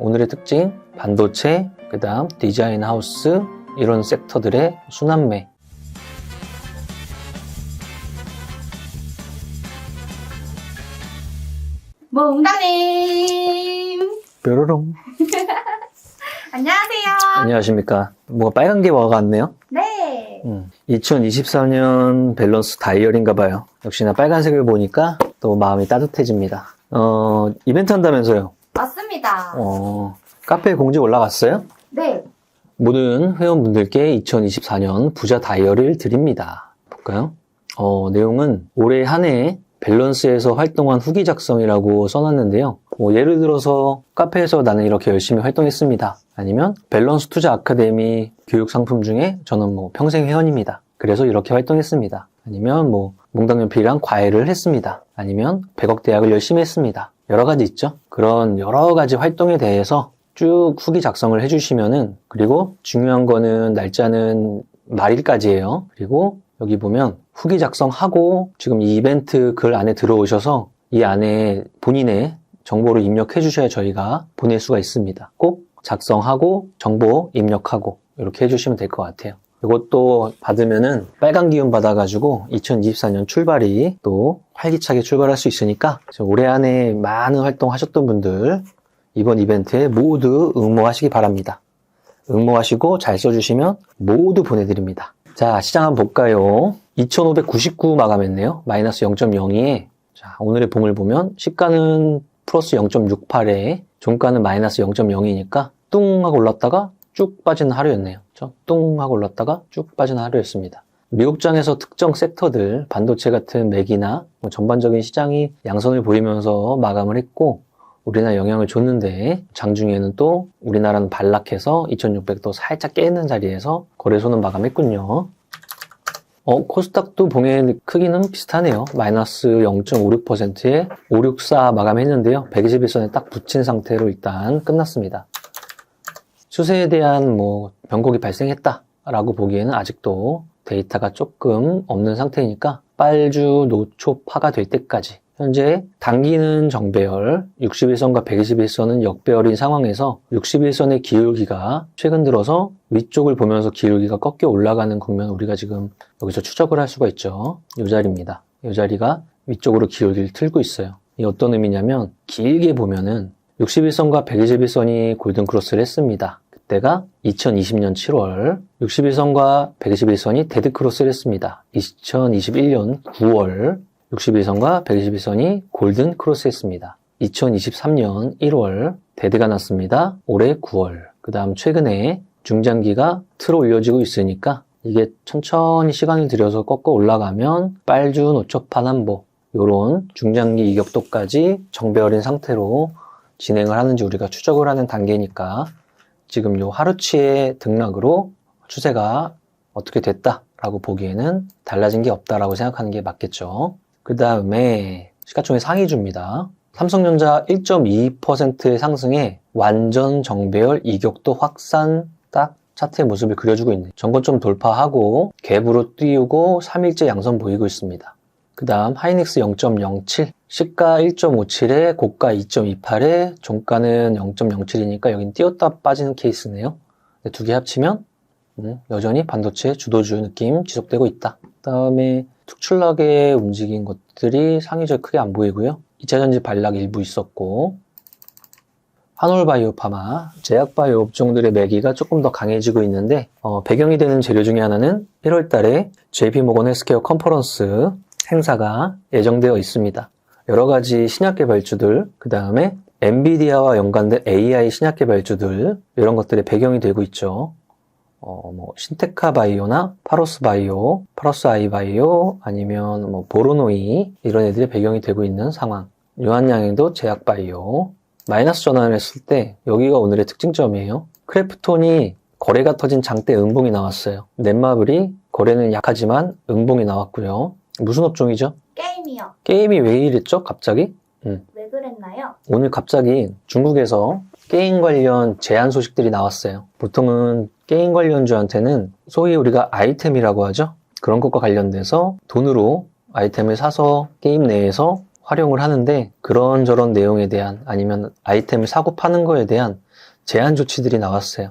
오늘의 특징, 반도체, 그 다음 디자인 하우스, 이런 섹터들의 순환매. 몽당님 뾰로롱. 안녕하세요. 안녕하십니까. 뭐가 빨간 게 뭐가 같네요. 네. 2024년 밸런스 다이얼인가 봐요. 역시나 빨간색을 보니까 또 마음이 따뜻해집니다. 이벤트 한다면서요? 맞습니다. 카페에 공지 올라갔어요? 네. 모든 회원분들께 2024년 부자 다이얼을 드립니다. 볼까요? 내용은 올해 한 해 밸런스에서 활동한 후기 작성이라고 써놨는데요. 예를 들어서 카페에서 나는 이렇게 열심히 활동했습니다. 아니면 밸런스 투자 아카데미 교육 상품 중에 저는 평생 회원입니다. 그래서 이렇게 활동했습니다. 아니면 몽당연필이랑 과외를 했습니다. 아니면 100억 대학을 열심히 했습니다. 여러 가지 있죠. 그런 여러 가지 활동에 대해서 쭉 후기 작성을 해주시면은, 그리고 중요한 거는 날짜는 말일까지예요. 그리고 여기 보면 후기 작성하고 지금 이 이벤트 글 안에 들어오셔서 이 안에 본인의 정보를 입력해 주셔야 저희가 보낼 수가 있습니다. 꼭 작성하고 정보 입력하고 이렇게 해주시면 될 것 같아요. 이것도 받으면은 빨간 기운 받아가지고 2024년 출발이 또 활기차게 출발할 수 있으니까 올해 안에 많은 활동하셨던 분들 이번 이벤트에 모두 응모하시기 바랍니다. 응모하시고 잘 써주시면 모두 보내드립니다. 자, 시장 한번 볼까요? 2599 마감했네요. 마이너스 0.02에 자, 오늘의 봉을 보면 시가는 플러스 0.68에 종가는 마이너스 0.02니까 뚱 하고 올랐다가 쭉 빠지는 하루였네요. 뚱 하고 올랐다가 쭉 빠지는 하루였습니다. 미국장에서 특정 섹터들, 반도체 같은 맥이나 전반적인 시장이 양선을 보이면서 마감을 했고 우리나라 영향을 줬는데 장중에는 또 우리나라는 반락해서 2600도 살짝 깨는 자리에서 거래소는 마감했군요. 코스닥도 봉의 크기는 비슷하네요. 마이너스 0.56%에 564 마감했는데요. 121선에 딱 붙인 상태로 일단 끝났습니다. 추세에 대한 변곡이 발생했다라고 보기에는 아직도 데이터가 조금 없는 상태니까 빨주 노초파가 될 때까지 현재 당기는 정배열 61선과 121선은 역배열인 상황에서 61선의 기울기가 최근 들어서 위쪽을 보면서 기울기가 꺾여 올라가는 국면 우리가 지금 여기서 추적을 할 수가 있죠. 이 자리입니다. 이 자리가 위쪽으로 기울기를 틀고 있어요. 이 어떤 의미냐면 길게 보면은 61선과 121선이 골든크로스를 했습니다. 그때가 2020년 7월 61선과 121선이 데드크로스를 했습니다. 2021년 9월 61선과 121선이 골든 크로스 했습니다. 2023년 1월 데드가 났습니다. 올해 9월. 그 다음 최근에 중장기가 틀어 올려지고 있으니까 이게 천천히 시간을 들여서 꺾어 올라가면 빨주 노초 파남보 요런 중장기 이격도까지 정배열인 상태로 진행을 하는지 우리가 추적을 하는 단계니까 지금 요 하루치의 등락으로 추세가 어떻게 됐다라고 보기에는 달라진 게 없다라고 생각하는 게 맞겠죠. 그 다음에 시가총액 상위주입니다. 삼성전자 1.22%의 상승에 완전 정배열 이격도 확산 딱 차트의 모습을 그려주고 있네요. 전고점 돌파하고 갭으로 띄우고 3일째 양선 보이고 있습니다. 그 다음 하이닉스 0.07 시가 1.57에 고가 2.28에 종가는 0.07이니까 여긴 띄었다 빠지는 케이스네요. 두 개 합치면 여전히 반도체 주도주 느낌 지속되고 있다. 그 다음에 특출나게 움직인 것들이 상위적으로 크게 안 보이고요. 2차전지 반락 일부 있었고 한올바이오 파마, 제약바이오 업종들의 매기가 조금 더 강해지고 있는데 배경이 되는 재료 중에 하나는 1월 달에 JP모건 헬스케어 컨퍼런스 행사가 예정되어 있습니다. 여러 가지 신약 개발주들, 그 다음에 엔비디아와 연관된 AI 신약 개발주들 이런 것들의 배경이 되고 있죠. 신테카 바이오나 파로스 바이오, 파로스 아이 바이오, 아니면 보로노이 이런 애들의 배경이 되고 있는 상황. 유한양행도 제약 바이오. 마이너스 전환을 했을 때 여기가 오늘의 특징점이에요. 크래프톤이 거래가 터진 장대 음봉이 나왔어요. 넷마블이 거래는 약하지만 음봉이 나왔고요. 무슨 업종이죠? 게임이요. 게임이 왜 이랬죠? 갑자기? 왜 그랬나요? 오늘 갑자기 중국에서 게임 관련 제한 소식들이 나왔어요. 보통은 게임 관련주한테는 소위 우리가 아이템이라고 하죠. 그런 것과 관련돼서 돈으로 아이템을 사서 게임 내에서 활용을 하는데 그런저런 내용에 대한 아니면 아이템을 사고 파는 거에 대한 제한 조치들이 나왔어요.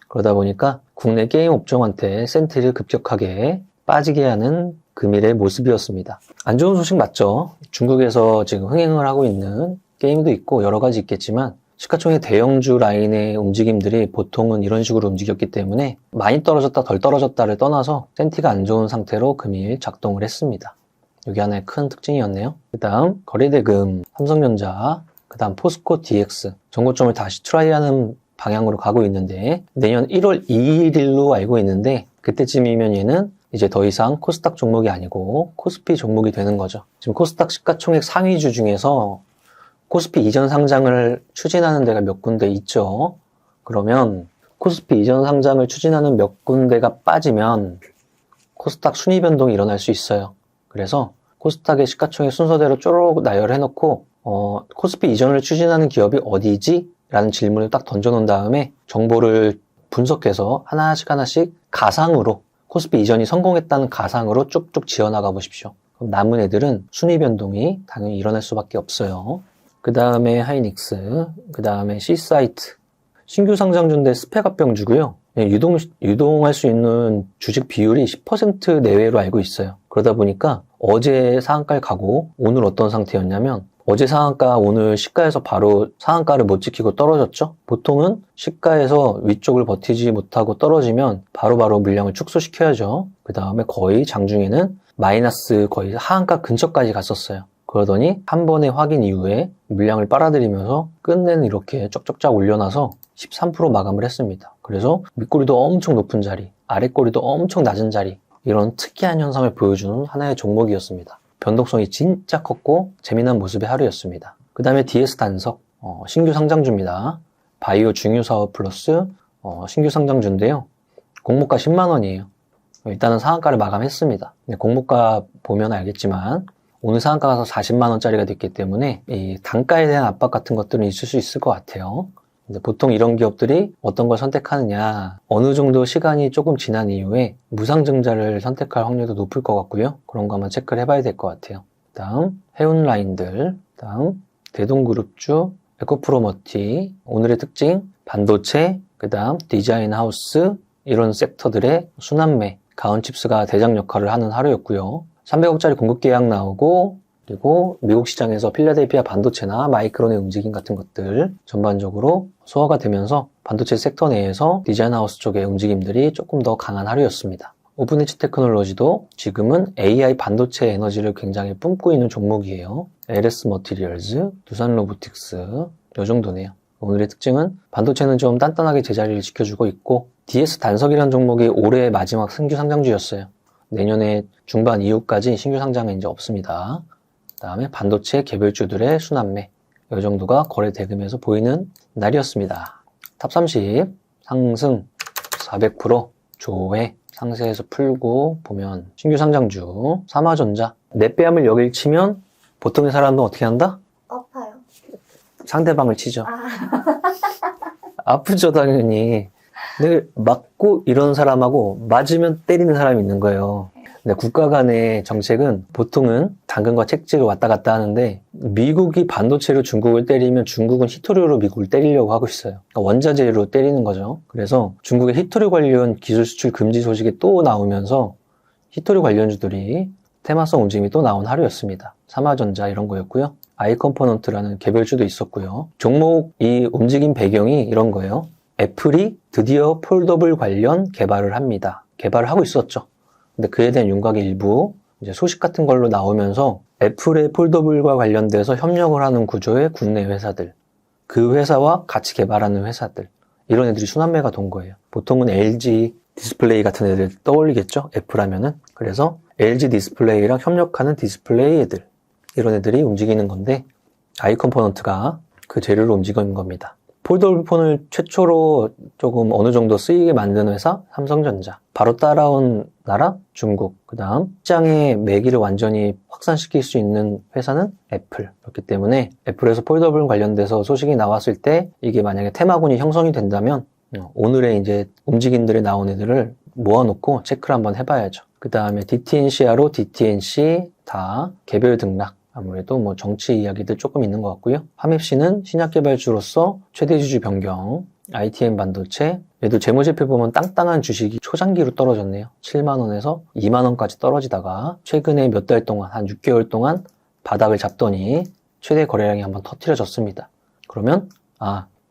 그러다 보니까 국내 게임 업종한테 센티를 급격하게 빠지게 하는 금일의 모습이었습니다. 안 좋은 소식 맞죠? 중국에서 지금 흥행을 하고 있는 게임도 있고 여러 가지 있겠지만 시가총액 대형주 라인의 움직임들이 보통은 이런 식으로 움직였기 때문에 많이 떨어졌다 덜 떨어졌다를 떠나서 센티가 안 좋은 상태로 금일 작동을 했습니다. 여기 하나의 큰 특징이었네요. 그 다음 거래대금, 삼성전자, 그 다음 포스코 DX 정고점을 다시 트라이하는 방향으로 가고 있는데 내년 1월 2일로 알고 있는데 그때쯤이면 얘는 이제 더 이상 코스닥 종목이 아니고 코스피 종목이 되는 거죠. 지금 코스닥 시가총액 상위주 중에서 코스피 이전 상장을 추진하는 데가 몇 군데 있죠. 그러면 코스피 이전 상장을 추진하는 몇 군데가 빠지면 코스닥 순위 변동이 일어날 수 있어요. 그래서 코스닥의 시가총액 순서대로 쪼록 나열해놓고 코스피 이전을 추진하는 기업이 어디지? 라는 질문을 딱 던져놓은 다음에 정보를 분석해서 하나씩 가상으로 코스피 이전이 성공했다는 가상으로 쭉쭉 지어나가 보십시오. 그럼 남은 애들은 순위 변동이 당연히 일어날 수밖에 없어요. 그 다음에 하이닉스, 그 다음에 C사이트, 신규 상장주인데 스펙합병주고요. 유동할 수 있는 주식 비율이 10% 내외로 알고 있어요. 그러다 보니까 어제 상한가를 가고 오늘 어떤 상태였냐면 어제 상한가 오늘 시가에서 바로 상한가를 못 지키고 떨어졌죠. 보통은 시가에서 위쪽을 버티지 못하고 떨어지면 바로바로 물량을 축소시켜야죠. 그 다음에 거의 장중에는 마이너스 거의 하한가 근처까지 갔었어요. 그러더니 한 번의 확인 이후에 물량을 빨아들이면서 끝내는 이렇게 쩍쩍쩍 올려놔서 13% 마감을 했습니다. 그래서 윗꼬리도 엄청 높은 자리, 아랫꼬리도 엄청 낮은 자리, 이런 특이한 현상을 보여주는 하나의 종목이었습니다. 변동성이 진짜 컸고 재미난 모습의 하루였습니다. 그 다음에 DS 단석, 신규 상장주입니다. 바이오 중유사업 플러스 신규 상장주인데요. 공모가 10만 원이에요. 일단은 상한가를 마감했습니다. 공모가 보면 알겠지만 오늘 상한가가 가서 40만 원짜리가 됐기 때문에 이 단가에 대한 압박 같은 것들은 있을 수 있을 것 같아요. 근데 보통 이런 기업들이 어떤 걸 선택하느냐, 어느 정도 시간이 조금 지난 이후에 무상증자를 선택할 확률도 높을 것 같고요. 그런 거 한번 체크를 해봐야 될 것 같아요. 다음 해운라인들, 다음 대동그룹주, 에코프로머티, 오늘의 특징 반도체, 그 다음 디자인하우스, 이런 섹터들의 순환매, 가온칩스가 대장 역할을 하는 하루였고요. 300억짜리 공급 계약 나오고, 그리고 미국 시장에서 필라델피아 반도체나 마이크론의 움직임 같은 것들 전반적으로 소화가 되면서 반도체 섹터 내에서 디자인하우스 쪽의 움직임들이 조금 더 강한 하루였습니다. 오픈엣지 테크놀로지도 지금은 AI 반도체 에너지를 굉장히 뿜고 있는 종목이에요. LS 머티리얼즈, 두산 로보틱스, 이 정도네요. 오늘의 특징은 반도체는 좀 단단하게 제자리를 지켜주고 있고 DS 단석이라는 종목이 올해의 마지막 신규 상장주였어요. 내년에 중반 이후까지 신규 상장은 이제 없습니다. 그 다음에 반도체 개별주들의 순환매, 이 정도가 거래 대금에서 보이는 날이었습니다. 탑30 상승 400% 조회 상세에서 풀고 보면 신규 상장주 삼화전자 내 뺨을 여길 치면 보통의 사람은 어떻게 한다? 아파요. 상대방을 치죠. 아, 아프죠 당연히. 근데 맞고 이런 사람하고 맞으면 때리는 사람이 있는 거예요. 근데 국가 간의 정책은 보통은 당근과 채찍을 왔다 갔다 하는데 미국이 반도체로 중국을 때리면 중국은 히토류로 미국을 때리려고 하고 있어요. 그러니까 원자재로 때리는 거죠. 그래서 중국의 히토류 관련 기술 수출 금지 소식이 또 나오면서 히토류 관련주들이 테마성 움직임이 또 나온 하루였습니다. 삼화전자 이런 거였고요. 아이컴포넌트라는 개별주도 있었고요. 종목 이 움직임 배경이 이런 거예요. 애플이 드디어 폴더블 관련 개발을 합니다. 개발을 하고 있었죠. 근데 그에 대한 윤곽의 일부 이제 소식 같은 걸로 나오면서 애플의 폴더블과 관련돼서 협력을 하는 구조의 국내 회사들, 그 회사와 같이 개발하는 회사들, 이런 애들이 순환매가 돈 거예요. 보통은 LG 디스플레이 같은 애들 떠올리겠죠? 애플 하면은. 그래서 LG 디스플레이랑 협력하는 디스플레이 애들, 이런 애들이 움직이는 건데 아이컴포넌트가 그 재료로 움직이는 겁니다. 폴더블 폰을 최초로 조금 어느 정도 쓰이게 만든 회사 삼성전자, 바로 따라온 나라 중국, 그 다음 시장의 매기를 완전히 확산시킬 수 있는 회사는 애플. 그렇기 때문에 애플에서 폴더블 관련돼서 소식이 나왔을 때 이게 만약에 테마군이 형성이 된다면 오늘의 이제 움직임들이 나온 애들을 모아놓고 체크를 한번 해봐야죠. 그 다음에 DTNC하로 DTNC 다 개별 등락, 아무래도 뭐 정치 이야기들 조금 있는 것 같고요. 함입씨는 신약 개발주로서 최대 주주 변경, ITM 반도체, 얘도 재무제표 보면 땅땅한 주식이 초장기로 떨어졌네요. 7만원에서 2만원까지 떨어지다가 최근에 몇 달 동안, 한 6개월 동안 바닥을 잡더니 최대 거래량이 한번 터트려졌습니다. 그러면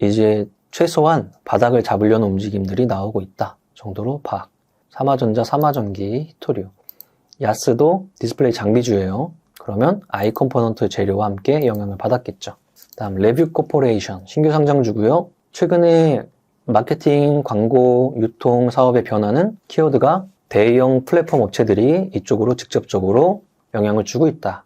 이제 최소한 바닥을 잡으려는 움직임들이 나오고 있다 정도로 파악. 삼화전자, 삼화전기, 히토류. 야스도 디스플레이 장비주예요. 그러면 I 컴포넌트 재료와 함께 영향을 받았겠죠. 다음 레뷰 코퍼레이션 신규 상장주고요. 최근에 마케팅, 광고, 유통 사업의 변화는 키워드가 대형 플랫폼 업체들이 이쪽으로 직접적으로 영향을 주고 있다.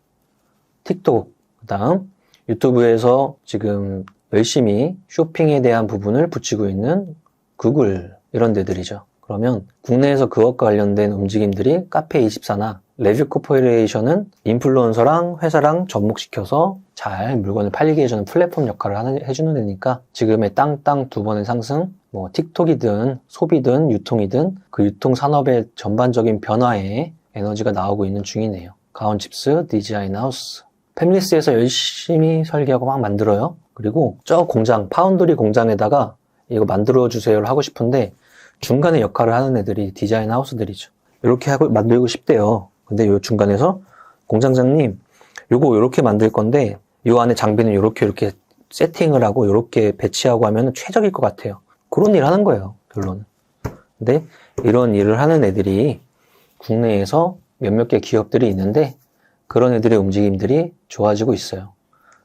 틱톡, 그 다음 유튜브에서 지금 열심히 쇼핑에 대한 부분을 붙이고 있는 구글, 이런 데들이죠. 그러면 국내에서 그것과 관련된 움직임들이 카페24나 레뷰 코퍼레이션은 인플루언서랑 회사랑 접목시켜서 잘 물건을 팔리게 해주는 플랫폼 역할을 해주는 데니까 지금의 땅땅 두 번의 상승, 뭐 틱톡이든 소비든 유통이든 그 유통 산업의 전반적인 변화에 에너지가 나오고 있는 중이네요. 가온칩스, 디자인하우스. 패밀리스에서 열심히 설계하고 막 만들어요. 그리고 저 공장, 파운드리 공장에다가 이거 만들어주세요를 하고 싶은데 중간에 역할을 하는 애들이 디자인 하우스들이죠. 이렇게 하고 만들고 싶대요. 근데 요 중간에서 공장장님, 요거 요렇게 만들 건데 요 안에 장비는 요렇게 세팅을 하고 요렇게 배치하고 하면 최적일 것 같아요. 그런 일 하는 거예요, 결론은. 근데 이런 일을 하는 애들이 국내에서 몇몇 개 기업들이 있는데 그런 애들의 움직임들이 좋아지고 있어요.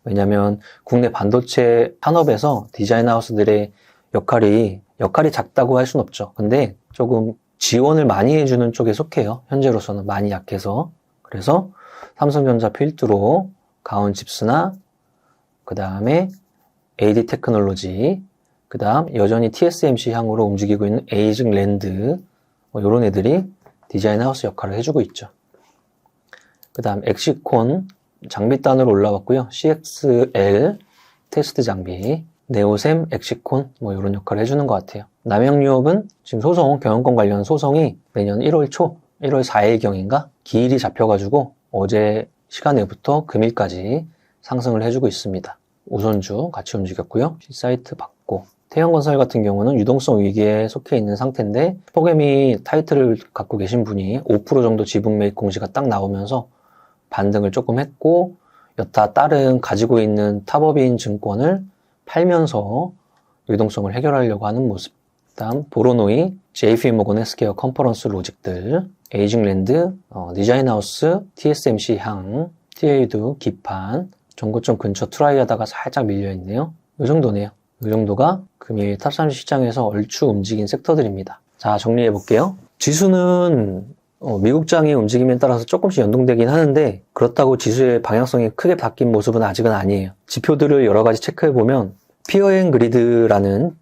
왜냐면 국내 반도체 산업에서 디자인 하우스들의 역할이 작다고 할 순 없죠. 근데 조금 지원을 많이 해주는 쪽에 속해요. 현재로서는 많이 약해서. 그래서 삼성전자 필두로 가온칩스나 그 다음에 AD 테크놀로지, 그 다음 여전히 TSMC 향으로 움직이고 있는 에이징랜드, 이런 애들이 디자인 하우스 역할을 해주고 있죠. 그 다음 엑시콘 장비단으로 올라왔고요. CXL 테스트 장비, 네오셈, 엑시콘 이런 역할을 해주는 것 같아요. 남양유업은 지금 경영권 관련 소송이 내년 1월 초, 1월 4일경인가 기일이 잡혀가지고 어제 시간에부터 금일까지 상승을 해주고 있습니다. 우선주 같이 움직였고요. 사이트 받고 태형건설 같은 경우는 유동성 위기에 속해 있는 상태인데 포개미 타이틀을 갖고 계신 분이 5% 정도 지분 매입 공시가 딱 나오면서 반등을 조금 했고 여타 다른 가지고 있는 탑업인 증권을 팔면서 유동성을 해결하려고 하는 모습. 다음 보로노이, JP모건 헬스케어 컨퍼런스 로직들, 에이징랜드, 디자인하우스, TSMC 향, TA도 기판, 정고점 근처 트라이 하다가 살짝 밀려있네요. 이 정도네요. 이 정도가 금일 탑30 시장에서 얼추 움직인 섹터들입니다. 자, 정리해볼게요. 지수는 미국장의 움직임에 따라서 조금씩 연동되긴 하는데 그렇다고 지수의 방향성이 크게 바뀐 모습은 아직은 아니에요. 지표들을 여러 가지 체크해보면 피어앤그리드라는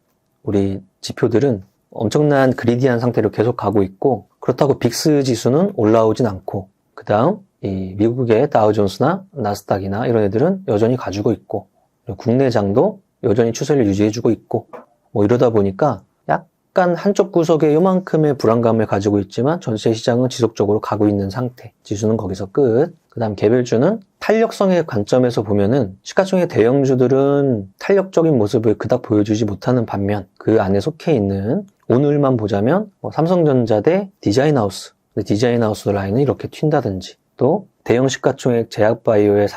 우리 지표들은 엄청난 그리디한 상태로 계속 가고 있고 그렇다고 빅스 지수는 올라오진 않고 그 다음 이 미국의 다우존스나 나스닥이나 이런 애들은 여전히 가지고 있고 국내장도 여전히 추세를 유지해주고 있고 이러다 보니까 약간 한쪽 구석에 요만큼의 불안감을 가지고 있지만 전체 시장은 지속적으로 가고 있는 상태. 지수는 거기서 끝. 그 다음 개별주는 탄력성의 관점에서 보면은 시가총액 대형주들은 탄력적인 모습을 그닥 보여주지 못하는 반면 그 안에 속해 있는 오늘만 보자면 삼성전자 대 디자인하우스. 디자인하우스 라인은 이렇게 튄다든지 또 대형 시가총액 제약바이오의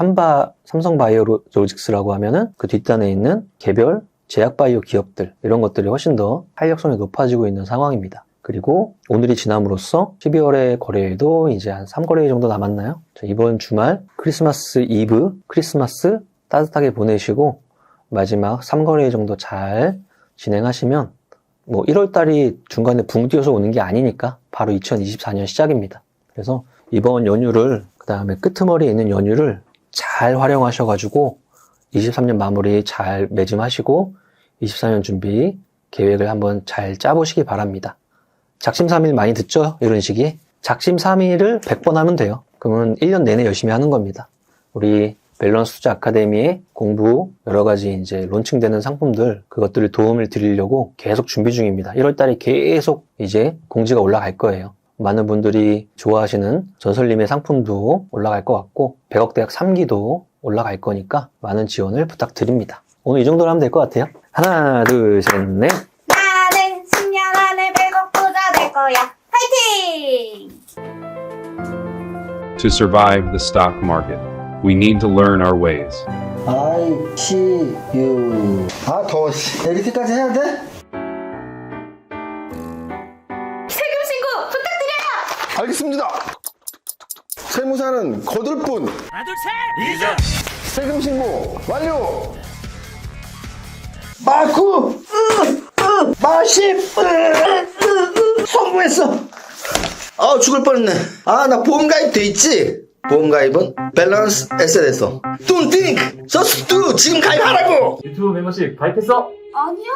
삼성바이오로직스라고 하면은 그 뒷단에 있는 개별 제약바이오 기업들 이런 것들이 훨씬 더 탄력성이 높아지고 있는 상황입니다. 그리고 오늘이 지남으로써 12월의 거래일도 이제 한 3거래일 정도 남았나요? 이번 주말 크리스마스 이브, 크리스마스 따뜻하게 보내시고 마지막 3거래일 정도 잘 진행하시면 1월달이 중간에 붕 뛰어서 오는 게 아니니까 바로 2024년 시작입니다. 그래서 이번 연휴를 그 다음에 끄트머리에 있는 연휴를 잘 활용하셔가지고 23년 마무리 잘 매짐하시고 24년 준비 계획을 한번 잘 짜보시기 바랍니다. 작심삼일 많이 듣죠? 이런 식이. 작심삼일을 100번 하면 돼요. 그러면 1년 내내 열심히 하는 겁니다. 우리 밸런스 투자 아카데미의 공부, 여러 가지 이제 론칭되는 상품들, 그것들을 도움을 드리려고 계속 준비 중입니다. 1월달에 계속 이제 공지가 올라갈 거예요. 많은 분들이 좋아하시는 전설님의 상품도 올라갈 것 같고 100억 대학 3기도 올라갈 거니까 많은 지원을 부탁드립니다. 오늘 이 정도로 하면 될 것 같아요. 하나, 둘, 셋, 넷. 나는 10년 안에 100억 부자 될 거야. 파이팅! To survive the stock market, we need to learn our ways. I see you. 아, 더워. 에디트까지 해야 돼? 세금 신고 부탁드려요! 알겠습니다. 세무사는 거둘 뿐. 세금 신고 완료. 마구 마십 성공했어. 아, 죽을 뻔했네. 아, 나 보험가입 돼 있지? 보험가입은 밸런스 에셋에서. Don't think, just do. 지금 가입하라고. 유튜브 멤버십 가입했어? 아니요?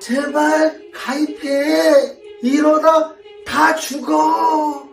제발 가입해. 이러다 다 죽어.